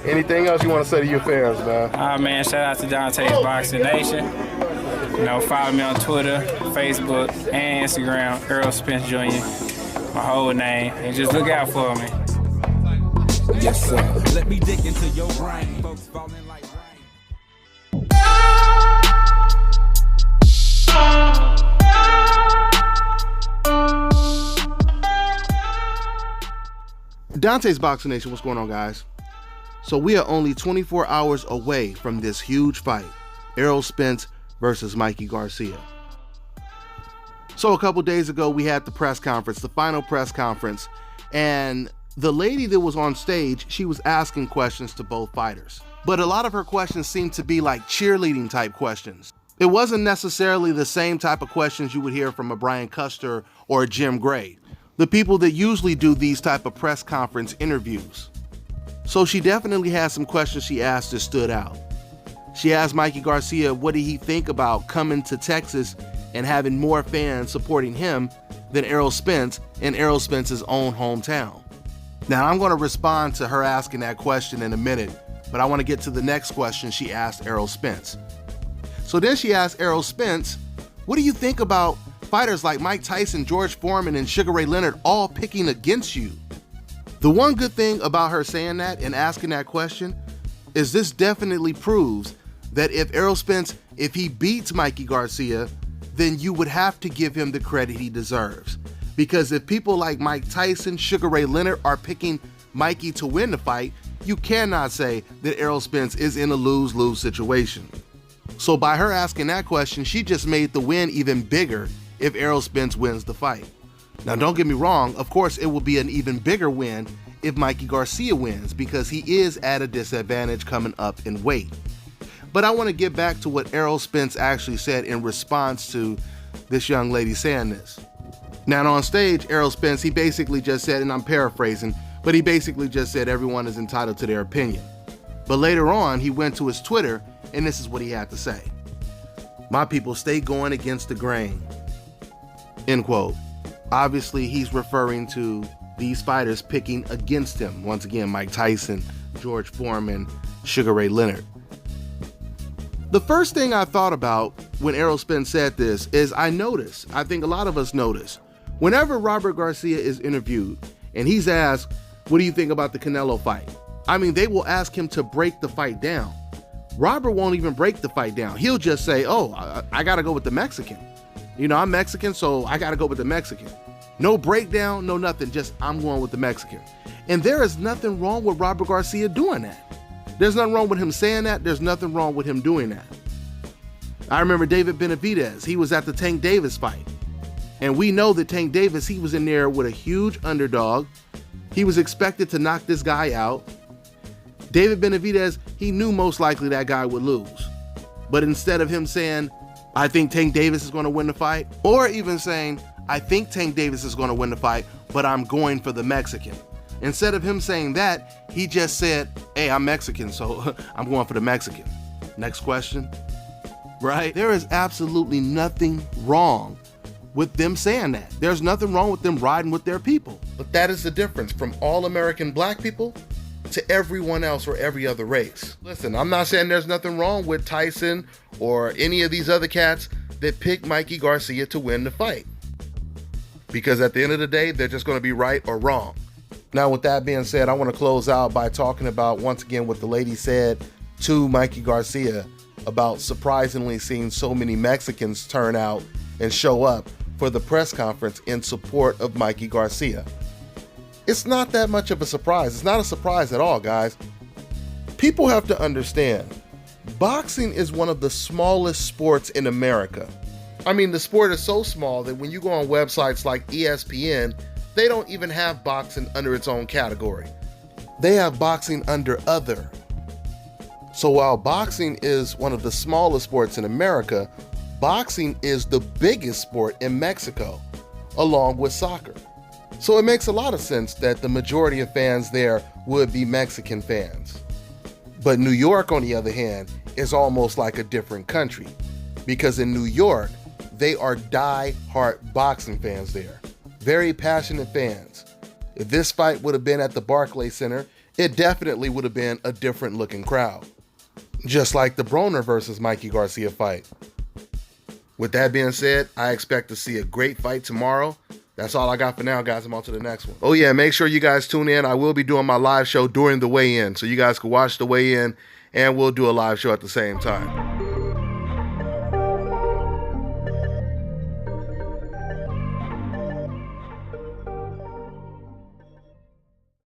Anything else you want to say to your fans, man? Man, shout out to Dante's Boxing Nation. Follow me on Twitter, Facebook, and Instagram, Errol Spence Jr., my whole name, and just look out for me. Yes, sir. Let me dig into your brain. Folks falling like rain. Dante's Boxing Nation, what's going on, guys? So we are only 24 hours away from this huge fight, Errol Spence versus Mikey Garcia. So a couple days ago, we had the press conference, the final press conference, and the lady that was on stage, she was asking questions to both fighters. But a lot of her questions seemed to be like cheerleading type questions. It wasn't necessarily the same type of questions you would hear from a Brian Custer or a Jim Gray, the people that usually do these type of press conference interviews. So she definitely had some questions she asked that stood out. She asked Mikey Garcia what did he think about coming to Texas and having more fans supporting him than Errol Spence in Errol Spence's own hometown. Now I'm going to respond to her asking that question in a minute, but I want to get to the next question she asked Errol Spence. So then she asked Errol Spence, what do you think about fighters like Mike Tyson, George Foreman, and Sugar Ray Leonard all picking against you? The one good thing about her saying that and asking that question is this definitely proves that if Errol Spence, if he beats Mikey Garcia, then you would have to give him the credit he deserves. Because if people like Mike Tyson, Sugar Ray Leonard are picking Mikey to win the fight, you cannot say that Errol Spence is in a lose-lose situation. So by her asking that question, she just made the win even bigger if Errol Spence wins the fight. Now don't get me wrong, of course it will be an even bigger win if Mikey Garcia wins because he is at a disadvantage coming up in weight. But I want to get back to what Errol Spence actually said in response to this young lady saying this. Now on stage, Errol Spence, he basically just said, and I'm paraphrasing, but he basically just said everyone is entitled to their opinion. But later on, he went to his Twitter, and this is what he had to say. My people stay going against the grain. End quote. Obviously, he's referring to these fighters picking against him. Once again, Mike Tyson, George Foreman, Sugar Ray Leonard. The first thing I thought about when Errol Spence said this is I think a lot of us notice, whenever Robert Garcia is interviewed and he's asked, what do you think about the Canelo fight? I mean, they will ask him to break the fight down. Robert won't even break the fight down. He'll just say, oh, I got to go with the Mexican. I'm Mexican, so I got to go with the Mexican. No breakdown, no nothing, just I'm going with the Mexican. And there is nothing wrong with Robert Garcia doing that. There's nothing wrong with him saying that. There's nothing wrong with him doing that. I remember David Benavidez. He was at the Tank Davis fight. And we know that Tank Davis, he was in there with a huge underdog. He was expected to knock this guy out. David Benavidez, he knew most likely that guy would lose. But instead of him saying, I think Tank Davis is going to win the fight, or even saying, I think Tank Davis is going to win the fight, but I'm going for the Mexican. Instead of him saying that, he just said, hey, I'm Mexican, so I'm going for the Mexican. Next question. Right? There is absolutely nothing wrong with them saying that. There's nothing wrong with them riding with their people. But that is the difference from all American black people to everyone else or every other race. Listen, I'm not saying there's nothing wrong with Tyson or any of these other cats that pick Mikey Garcia to win the fight. Because at the end of the day, they're just going to be right or wrong. Now, with that being said, I want to close out by talking about, once again, what the lady said to Mikey Garcia about surprisingly seeing so many Mexicans turn out and show up for the press conference in support of Mikey Garcia. It's not that much of a surprise. It's not a surprise at all, guys. People have to understand, boxing is one of the smallest sports in America. I mean, the sport is so small that when you go on websites like ESPN, they don't even have boxing under its own category. They have boxing under other. So while boxing is one of the smallest sports in America, boxing is the biggest sport in Mexico, along with soccer. So it makes a lot of sense that the majority of fans there would be Mexican fans. But New York, on the other hand, is almost like a different country, because in New York, they are die-hard boxing fans there. Very passionate fans. If this fight would have been at the Barclays Center it definitely would have been a different looking crowd. Just like the Broner versus Mikey Garcia fight. With that being said, I expect to see a great fight tomorrow. That's all I got for now, guys. I'm on to the next one. Oh yeah, make sure you guys tune in. I will be doing my live show during the weigh-in, so you guys can watch the weigh-in and we'll do a live show at the same time.